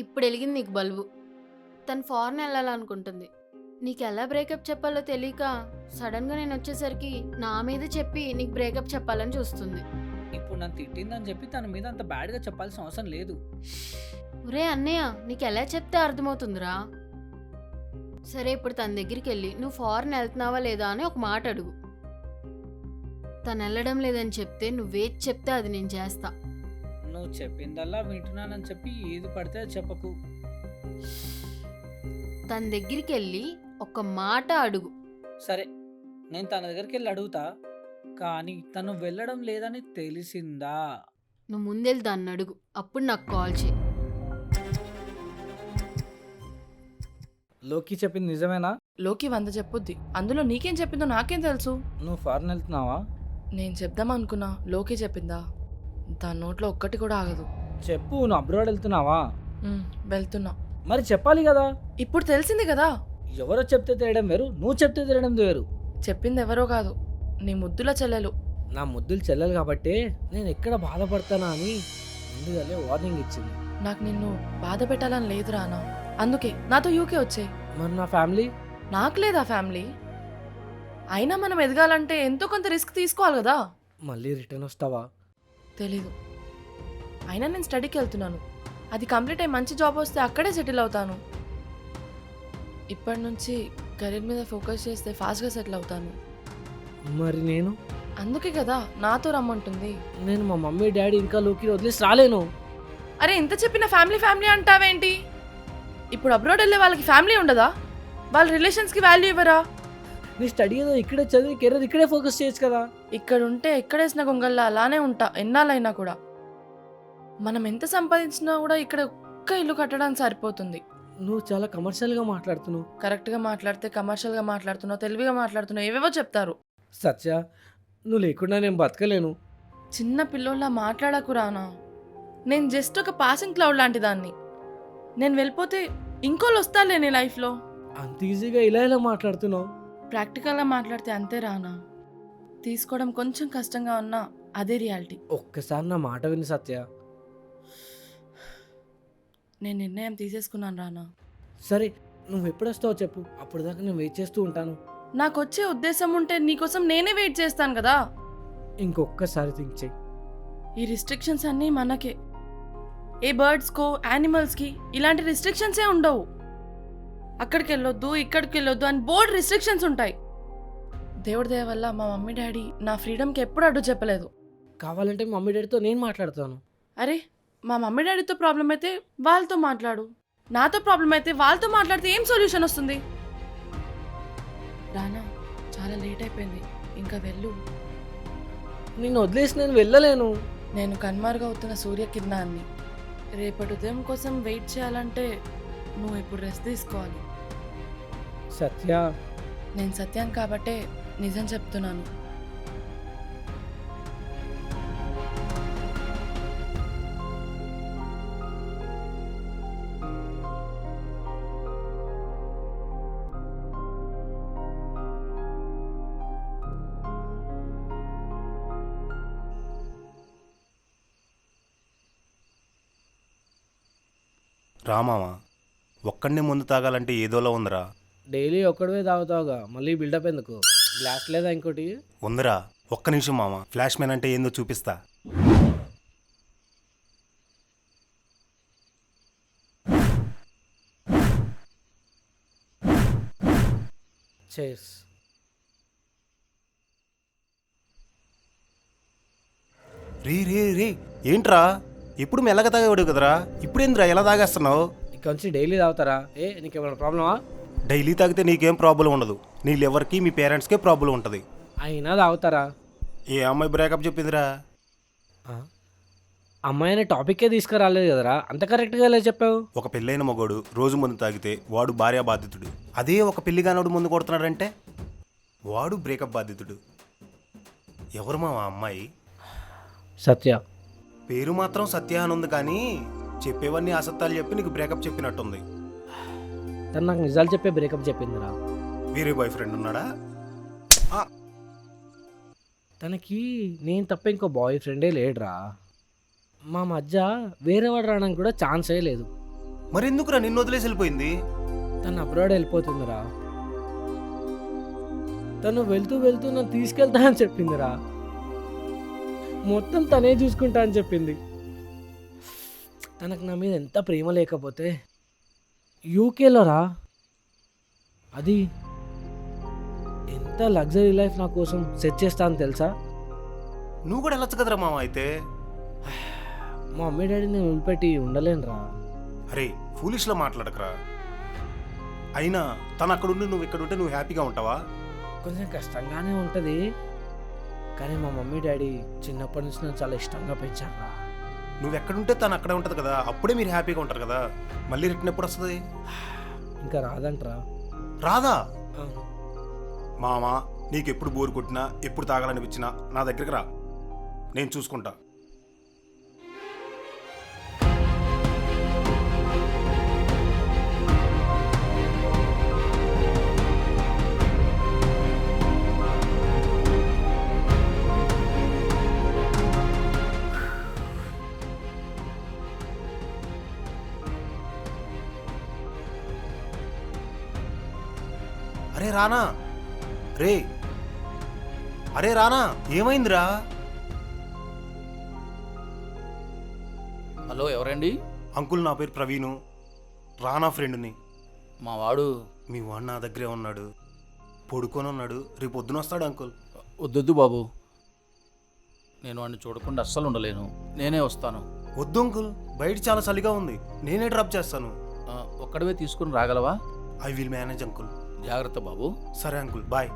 ఇప్పుడు వెలిగింది నీకు బల్బు. తను ఫారెన్ వెళ్ళాలనుకుంటుంది. నీకు ఎలా బ్రేకప్ చెప్పాలో తెలియక సడన్గా నేను వచ్చేసరికి నా మీద చెప్పి నీకు బ్రేకప్ చెప్పాలని చూస్తుంది. ఇప్పుడు నన్ను తిట్టిందని చెప్పి తన మీద అంత బ్యాడ్గా చెప్పాల్సిన అవసరం లేదు. ఒరే అన్నయ్య, నీకు ఎలా చెప్తే అర్థమవుతుందిరా? సరే, ఇప్పుడు తన దగ్గరికి వెళ్ళి నువ్వు ఫారెన్ వెళ్తున్నావా లేదా అని ఒక మాట అడుగు. తను వెళ్ళడం లేదని చెప్తే నువ్వేది చెప్తే అది నేను చేస్తా. నువ్వు చెప్పిందల్లా వింటున్నానని చెప్పి ఏది పడితే అది చెప్పకు. తన దగ్గరికి వెళ్ళి ఒక మాట అడుగు. సరే, నేను తన దగ్గరికి వెళ్ళి అడుగుతా, కానీ తను వెళ్ళడం లేదని తెలిసిందా? నువ్వు ముందెళ్ళి దాన్ని అడుగు, అప్పుడు నాకు కాల్ చేయి. లోకి చెప్పింది నిజమేనా? లోకి 100 చెప్పుద్ది. అందులో నీకేం చెప్పిందో నాకేం తెలుసు? నువ్వు ఫారెన్ వెళ్తున్నావా? నేను చెప్దామనుకున్నా, లోకి చెప్పిందా? దాని నోట్లో ఒక్కటి కూడా ఆగదు. చెప్పు, నువ్వు అబ్రాడ్ వెళ్తున్నావా? వెళ్తున్నా. మరి చెప్పాలి కదా. ఇప్పుడు తెలిసింది కదా. ఎవరో చెప్తే తెలియడం వేరు, నువ్వు చెప్తే తెలియడం వేరు. చెప్పింది ఎవరో కాదు, నీ ముద్దుల చెల్లెలు. నా ముద్దులు చెల్లెలు కాబట్టి నేను ఎక్కడ బాధపడతానా అని ముందుగానే వార్నింగ్ ఇచ్చింది. నాకు నిన్ను బాధ పెట్టాలని లేదు రానా, అందుకే నాతో యూకే వచ్చాయి. మరి నా ఫ్యామిలీ? నాకు లేదా ఫ్యామిలీ? అయినా మనం ఎదగాలంటే ఎంతో కొంత రిస్క్ తీసుకోవాలి కదా. మళ్ళీ రిటర్న్ వస్తావా? తెలీదు. అయినా నేను స్టడీకి వెళ్తున్నాను. అది కంప్లీట్ అయ్యి మంచి జాబ్ వస్తే అక్కడే సెటిల్ అవుతాను. ఇప్పటి నుంచి కెరీర్ మీద ఫోకస్ చేస్తే ఫాస్ట్గా సెటిల్ అవుతాను. మరి నేను? అందుకే కదా నాతో రమ్మంటుంది. నేను మా మమ్మీ డాడీ ఇంకా లోకి వదిలేసి రాలేను. అరే, ఇంత చెప్పిన ఫ్యామిలీ ఫ్యామిలీ అంటావేంటి? ఇప్పుడు అబ్రాడ్ వెళ్ళే వాళ్ళకి ఫ్యామిలీ ఉండదా? వాళ్ళ రిలేషన్స్కి వాల్యూ ఇవ్వరా? నీ స్టడీ ఏదో ఇక్కడే చదివి కెరీర్ ఇక్కడే ఫోకస్ చేయొచ్చు కదా. ఇక్కడ ఉంటే ఎక్కడేసిన గొంగల్లా అలానే ఉంటా ఎన్నాళ్ళైనా కూడా. మనం ఎంత సంపాదించినా కూడా ఇక్కడ ఒక్క ఇల్లు కట్టడానికి సరిపోతుంది. నువ్వు చాలా కమర్షియల్గా మాట్లాడుతున్నావు. కరెక్ట్గా మాట్లాడితే కమర్షియల్గా మాట్లాడుతున్నావు, తెలివిగా మాట్లాడుతున్నావు, ఏవేవో చెప్తారు. సత్య, నువ్వు లేకుండా నేను బతకలేను. చిన్న పిల్లోళ్ళ మాట్లాడకు రానా. నేను జస్ట్ ఒక పాసింగ్ క్లౌడ్ లాంటి దాన్ని. నేను వెళ్ళిపోతే ఇంకోళ్ళు వస్తాలే నీ లైఫ్లో. అంత ఈజీగా ఇలా ఇలా మాట్లాడుతున్నావు. ప్రాక్టికల్గా మాట్లాడితే అంతే రానా. తీసుకోవడం కొంచెం కష్టంగా ఉన్నా అదే రియాలిటీ. ఒక్కసారి నా మాట విని సత్య. నేను నిర్ణయం తీసేసుకున్నాను రానా. సరే, నువ్వు ఎప్పుడు వస్తావో చెప్పు, అప్పుడు దాకా నేను వెయిట్ చేస్తూ ఉంటాను. నాకు వచ్చే ఉద్దేశం ఉంటే నీకోసం నేనే వెయిట్ చేస్తాను కదా. ఇంకొక్కసారి థింక్ చెయ్యి. ఈ రిస్ట్రిక్షన్స్ అన్నీ మనకే. ఏ బర్డ్స్కో యానిమల్స్కి ఇలాంటి రిస్ట్రిక్షన్సే ఉండవు. అక్కడికి వెళ్ళొద్దు, ఇక్కడికి వెళ్ళొద్దు అని బోర్డ్ రిస్ట్రిక్షన్స్ ఉంటాయి. దేవుడి దయ వల్ల మా మమ్మీ డాడీ నా ఫ్రీడమ్కి ఎప్పుడు అడ్డు చెప్పలేదు. కావాలంటే మమ్మీ డాడీతో నేను మాట్లాడతాను. అరే, మా మమ్మీ డాడీతో ప్రాబ్లం అయితే వాళ్ళతో మాట్లాడు, నాతో ప్రాబ్లం అయితే వాళ్ళతో మాట్లాడితే ఏం సొల్యూషన్ వస్తుంది? రానా, చాలా లేట్ అయిపోయింది, ఇంకా వెళ్ళు. నిన్ను వదిలేసి నేను వెళ్ళలేను. నేను కన్మారుగా అవుతున్న సూర్యకిరణాన్ని. రేపటి ఉదయం కోసం వెయిట్ చేయాలంటే నువ్వు ఇప్పుడు రెస్ట్ తీసుకోవాలి. సత్య, నేను సత్యం కాబట్టే నిజం చెప్తున్నాను. రామావా, ఒక్కడిని ముందు తాగాలంటే ఏదోలా ఉందిరా. డైలీ ఒక్కడివే తాగుతావుగా, మళ్ళీ బిల్డప్ ఎందుకు? గ్లాస్ లేదా ఇంకోటి? ఉందిరా, ఒక్క నిమిషం మామ, ఫ్లాష్ మ్యాన్ అంటే ఏందో చూపిస్తా. చేస్. రే రే రే, ఏంట్రా ఎప్పుడు మెల్లగా తాగేవాడు కదరా, ఇప్పుడేంద్రా ఎలా తాగేస్తున్నావు? ఇక్కడ నుంచి డైలీ తాగుతారా? నీకేమైనా ప్రాబ్లమా? డైలీ తాగితే నీకేం ప్రాబ్లం ఉండదు, నీ లివర్కి మీ పేరెంట్స్కే ప్రాబ్లం ఉంటుంది. అయినా తాగుతారా? ఏ అమ్మాయి బ్రేకప్ చెప్పిందిరా? అమ్మాయి అనే టాపిక్కే తీసుకురాలేదు కదరా, అంత కరెక్ట్గా ఎలా చెప్పావు? ఒక పెళ్ళైన మగోడు రోజు ముందు తాగితే వాడు భార్య బాధితుడు. అదే ఒక పెళ్లిగానోడు ముందు కొడుతున్నాడంటే వాడు బ్రేకప్ బాధితుడు. ఎవరు మా అమ్మాయి? సత్య. పేరు మాత్రం సత్య అని ఉంది, కానీ చెప్పేవన్నీ అసత్యాలు చెప్పి నీకు బ్రేకప్ చెప్పినట్టుంది. తను నాకు నిజాలు చెప్పే బ్రేకప్ చెప్పిందిరా. వేరే బాయ్ ఫ్రెండ్ ఉన్నాడా? తనకి నేను తప్ప ఇంకో బాయ్ ఫ్రెండే లేడురా. మా మధ్య వేరే వాడు రావడానికి కూడా ఛాన్సే లేదు. మరెందుకురా నిన్ను వదిలేసి వెళ్ళిపోయింది? తను అబ్రాడ్ వెళ్ళిపోతుందిరా. తను వెళ్తూ వెళ్తూ నన్ను తీసుకెళ్తా అని చెప్పిందిరా. మొత్తం తనే చూసుకుంటా అని చెప్పింది. తనకు నా మీద ఎంత ప్రేమ లేకపోతే యూకేలో రా, అది ఎంత లగ్జరీ లైఫ్ నా కోసం సెట్ చేస్తాను తెలుసా. నువ్వు కూడా వెళ్ళొచ్చు కదరా మామ అయితే. మా మమ్మీ డాడీ నేను వదిలిపెట్టి ఉండలేనురా. అరే ఫూలిష్లో మాట్లాడకరా. అయినా తను అక్కడుండి నువ్వు ఇక్కడుంటే నువ్వు హ్యాపీగా ఉంటావా? కొంచెం కష్టంగానే ఉంటుంది, కానీ మా మమ్మీ డాడీ చిన్నప్పటి నుంచి నన్ను చాలా ఇష్టంగా పెంచారా. నువ్వు ఎక్కడుంటే తను అక్కడే ఉంటుంది కదా, అప్పుడే మీరు హ్యాపీగా ఉంటారు కదా. మళ్ళీ రిటర్న్ ఎప్పుడు వస్తుంది? ఇంకా రాదంటరా. రాదా? మామ నీకు ఎప్పుడు బోరు కొట్టినా ఎప్పుడు తాగాలనిపించినా నా దగ్గరికి రా, నేను చూసుకుంటా. అరే రానా, రే అరే రానా, ఏమైందిరా? హలో, ఎవరండి? అంకుల్ నా పేరు ప్రవీణు, రానా ఫ్రెండ్ని. మా వాడు మీ వాడు నా దగ్గరే ఉన్నాడు, పడుకొని ఉన్నాడు. రేపు పొద్దున వస్తాడు అంకుల్. వద్దొద్దు బాబు, నేను వాడిని చూడకుండా అస్సలు ఉండలేను. నేనే వస్తాను. వద్దు అంకుల్, బయట చాలా చలిగా ఉంది, నేనే డ్రాప్ చేస్తాను. ఒక్కడవే తీసుకుని రాగలవా? I will manage uncle. జాగ్రత్త బాబు. సరే అంకుల్, బాయ్.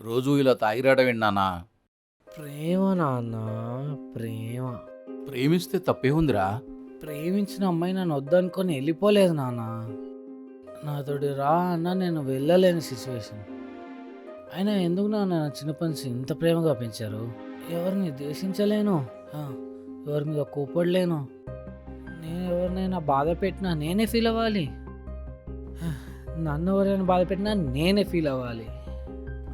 రోజు ఇలా తాగిరాడడం విన్నానా? ప్రేమ నాన్న, ప్రేమ. ప్రేమిస్తే తప్పే ఉందిరా. ప్రేమించిన అమ్మాయి నన్ను వద్దనుకొని వెళ్ళిపోలేదు నాన్న. నాతోటి రా అన్న, నేను వెళ్ళలేని సిచ్యువేషన్. అయినా ఎందుకు నాన్న నా చిన్నప్పటి నుంచి ఇంత ప్రేమగా పెంచారు? ఎవరిని ద్వేషించలేను, ఎవరి మీద కోపడలేను. నేను ఎవరినైనా బాధ పెట్టినా నేనే ఫీల్ అవ్వాలి, నన్ను ఎవరైనా బాధ పెట్టినా నేనే ఫీల్ అవ్వాలి.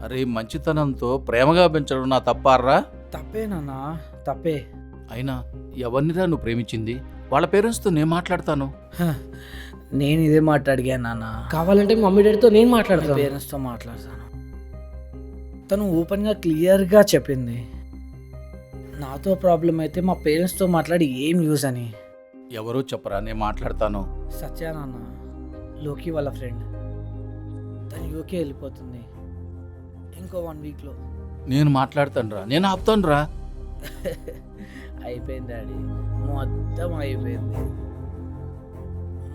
అరే, మంచితనంతో ప్రేమగా పెంచడం నా తప్పారా? తప్పే నాన్న, తప్పే. అయినా ఎవరినిరా నువ్వు ప్రేమించింది? వాళ్ళ పేరెంట్స్తో నేను మాట్లాడతాను. నేను ఇదే మాట్లాడిగాను నాన్న. కావాలంటే మమ్మీ డాడీతో నేను మాట్లాడతాను, పేరెంట్స్తో మాట్లాడతాను. తను ఓపెన్గా క్లియర్గా చెప్పింది, నాతో ప్రాబ్లం అయితే మా పేరెంట్స్తో మాట్లాడి ఏం యూజ్ అని. ఎవరో చెప్పరా, నేను మాట్లాడతాను. సత్య నాన్న, లోకి వాళ్ళ ఫ్రెండ్. తను యూకే వెళ్ళిపోతుంది ఇంకో 1 వీక్లో. నేను మాట్లాడతాను రా, నేను ఆపుతాను రా. అయిపోయింది డాడీ, మొత్తం అయిపోయింది,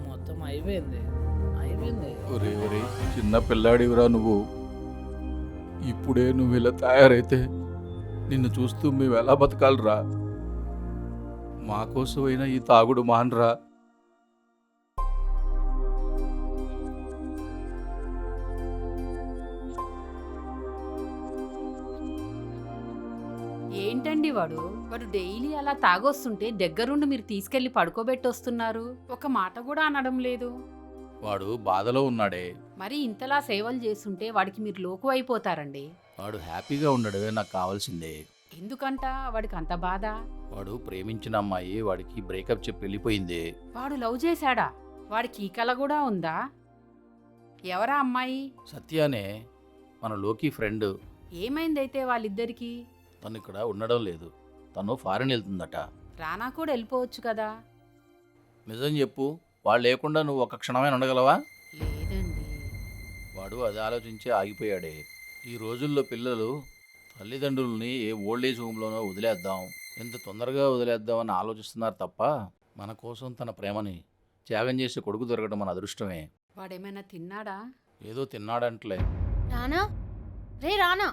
మొత్తం అయిపోయింది, అయిపోయింది. ఒరే ఒరే, చిన్న పిల్లాడివిరా నువ్వు. ఇప్పుడే నువ్వు ఇలా తయారైతే నిన్ను చూస్తూ మేము ఎలా బతకాలిరా? మాకోసమైనా ఈ తాగుడు మానరా. ఏంటండి వాడు డైలీ అలా తాగొస్తుంటే దగ్గరుండి మీరు తీసుకెళ్లి పడుకోబెట్టొస్తున్నారు. ఒక మాట కూడా అనడం లేదు. వాడు బాధలో ఉన్నాడే. మరి ఇంతలా సేవలు చేస్తుంటే వాడికి మీరు లోకు అయిపోతారండి. వాడు హ్యాపీగా ఉండడమే నాకు కావాల్సిందే. ఎందుకంట వాడికి అంత బాధ? వాడు ప్రేమించిన అమ్మాయి వాడికి బ్రేకప్ చెప్పి వెళ్ళిపోయింది. వాడు లవ్ చేశాడా? వాడికి ఈ కళ కూడా ఉందా? ఎవరా అమ్మాయి? సత్యానే, మన లోకి ఫ్రెండ్. ఏమైందైతే వాళ్ళిద్దరికీ? తను ఇక్కడ ఉండడం లేదు, తను ఫారెన్ వెళ్తుందట. రానా కూడా వెళ్ళిపోవచ్చు కదా. నిజం చెప్పు, వాళ్ళు లేకుండా నువ్వు ఒక క్షణమైన ఉండగలవా? లేదండి. వాడు అది ఆలోచించి ఆగిపోయాడే. ఈ రోజుల్లో పిల్లలు తల్లిదండ్రుల్ని ఏ ఓల్డేజ్ హోమ్లోనో వదిలేద్దాం, ఎంత తొందరగా వదిలేద్దాం అని ఆలోచిస్తున్నారు తప్ప మన కోసం తన ప్రేమని త్యాగం చేసి కొడుకు దొరకడం మన అదృష్టమే. వాడేమైనా తిన్నాడా? ఏదో తిన్నాడంటలే. రానా రానా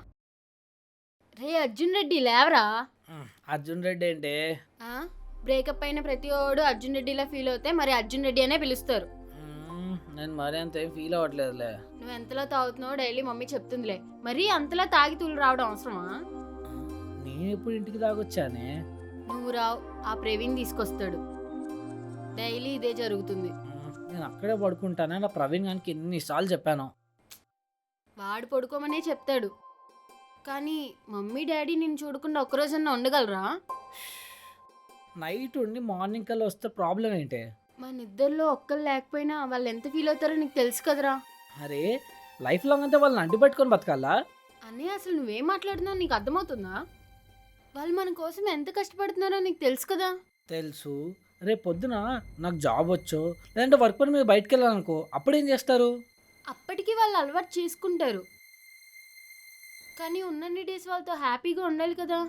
రే అర్జున్ రెడ్డి లేవరా. అర్జున్ రెడ్డి ఏంటే? బ్రేకప్ అయిన ప్రతి ఓడు అర్జున్ రెడ్డిలా ఫీల్ అవుతే మరి అర్జున్ రెడ్డి అనే పిలుస్తారు. నేను మరీ అంత ఏం ఫీల్ అవ్వట్లేదులే. నువ్వు ఎంతలా తాగుతున్నావు డైలీ మమ్మీ చెప్తుందిలే. మరి అంతలా తాగి తూలు రావడం అవసరమా? నేను ఎప్పుడు ఇంటికి దాకొచ్చానే? నువ్వు రావు, ఆ ప్రవీణ్ తీసుకొస్తాడు. డైలీ ఇదే జరుగుతుంది. నేను అక్కడే పడుకుంటానే. నా ప్రవీణ్ గానికి ఎన్నిసార్లు చెప్పాను. వాడు పడుకోమనే చెప్తాడు, కానీ మమ్మీ డాడీ నేను చూడకుండా ఒక్కరోజన్నా ఉండగలరా? నైట్ ఉండి మార్నింగ్ కల్లా వస్తే ప్రాబ్లం ఏంటి? మన ఇద్దరిలో ఒక్కరు లేకపోయినా వాళ్ళు ఎంత ఫీల్ అవుతారో నీకు తెలుసు కదరా. అరే లైఫ్ లాంగ్ అంతా వాళ్ళని అడ్డు పెట్టుకొని బతకాలా? అన్నయ్య అసలు నువ్వేం మాట్లాడుతున్నావు నీకు అర్థమవుతుందా? వాళ్ళు మన కోసం ఎంత కష్టపడుతున్నారో నీకు తెలుసు కదా. తెలుసు. రేపు పొద్దున నాకు జాబ్ వచ్చో లేదంటే వర్క్ పని మీద బయటకు వెళ్ళాలనుకో, అప్పుడేం చేస్తారు? అప్పటికి వాళ్ళు అలవాటు చేసుకుంటారు, కానీ ఉన్నన్ని డేస్ వాళ్ళతో హ్యాపీగా ఉండాలి కదా.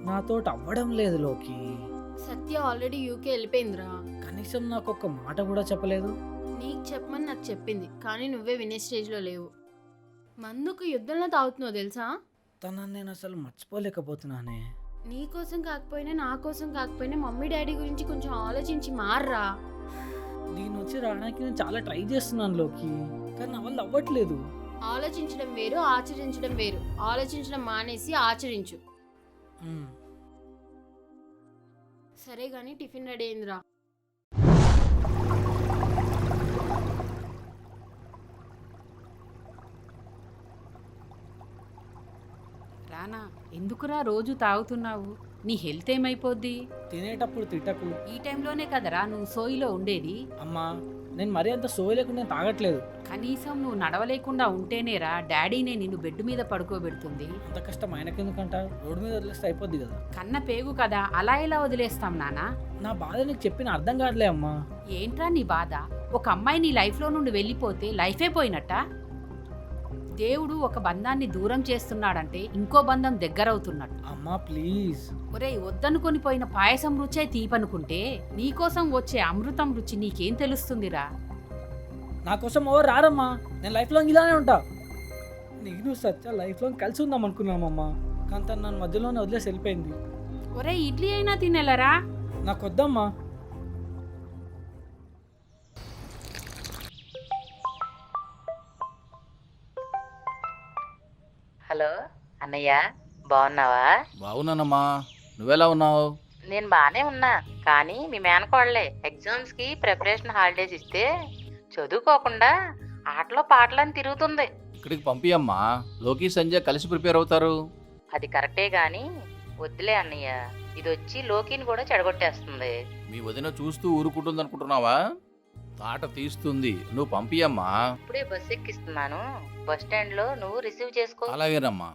నాతో అవ్వడం లేదు లోకి. సత్య ఆల్రెడీ యూకే వెళ్ళిపోయిందిరా. కనీసం నాకు ఒక్క మాట కూడా చెప్పలేదు. నీకు చెప్పమని నాకు చెప్పింది, కానీ నువ్వే వినే స్టేజ్లో లేవు. మందుకు యుద్ధంలో తాగుతున్నావు తెలుసా. తనని నేను అసలు మర్చిపోలేకపోతున్నానే. నీ కోసం కాకపోయినా నా కోసం కాకపోయినా మమ్మీ డాడీ గురించి కొంచెం ఆలోచించి మారరా. దీని వచ్చి రావడానికి నేను చాలా ట్రై చేస్తున్నాను లోకి, కానీ నా వల్ల అవ్వట్లేదు. ఆలోచించడం వేరు, ఆచరించడం వేరు. ఆలోచించడం మానేసి ఆచరించు. సరే గానీ టిఫిన్ రెడీ అయిందిరా. రానా, ఎందుకురా రోజు తాగుతున్నావు? నీ హెల్త్ ఏమైపోద్ది? తినేటప్పుడు తిట్టకు. ఈ టైంలోనే కదరా నువ్వు సోయిలో ఉండేది. అమ్మా నేను మరీ అంత సోయి లేకుండా నేను తాగట్లేదు. కనీసం నువ్వు నడవలేకుండా ఉంటేనేరా డాడీనే నిన్ను బెడ్ మీద పడుకోబెడుతుంది. అంత కష్టం ఆయనకెందుకంట? రోడ్డు మీద వదిలేస్తే అయిపోద్ది కదా. కన్న పేగు కదా, అలా ఎలా వదిలేస్తాం నానా? నా బాధ నీకు చెప్పిన అర్థం కావట్లే అమ్మా. ఏంట్రా నీ బాధ? ఒక అమ్మాయి నీ లైఫ్లో నుండి వెళ్ళిపోతే లైఫే పోయినట్ట? దేవుడు ఒక బంధాన్ని దూరం చేస్తున్నాడంటే ఇంకో బంధం దగ్గరవుతున్నట్టు. అమ్మా ప్లీజ్. ఒరేయ్, వద్దనుకొని పోయిన పాయసం రుచే తీపనుకుంటే నీకోసం వచ్చే అమృతం రుచి నీకేం తెలుస్తుందిరా? నా కోసం ఎవరు రారమ్మా. నేను లైఫ్ లాంగ్ ఇలానే ఉంటా. నేను సత్య లైఫ్ లాంగ్ కలిసి ఉందాం అనుకున్నామమ్మా, కానీ తను నన్ను మధ్యలోనే వదిలేసి వెళ్ళిపోయింది. ఒరే, ఇడ్లీ అయినా తినేలరా? నాకు వద్దమ్మా. హలో అన్నయ్య, బాగున్నావా? బాగున్నానమ్మా, నువ్వెలా ఉన్నావు? నేను బాగానే ఉన్నా, కానీ మీ మేనకోడలే ఎగ్జామ్స్కి ప్రిపరేషన్ హాలిడేస్ ఇస్తే చదువుకోకుండా ఆటలో పాటలని తిరుగుతుంది. ఇక్కడికి పంపియమ్మా, లోకి సంజయ్ కలిసి ప్రిపేర్ అవుతారు. అది కరెక్టే గాని వద్దులే అన్నయ్య, ఇది వచ్చి లోకిని కూడా చెడగొట్టేస్తుంది. మీ వదిన చూస్తూ ఊరుకుంటుంది అనుకుంటున్నావా? తాట తీస్తుంది, నువ్వు పంపియమ్మా. ఇప్పుడే బస్సు ఎక్కిస్తున్నాను, బస్ స్టాండ్ లో నువ్వు రిసీవ్ చేసుకో. అలాగేనమ్మా.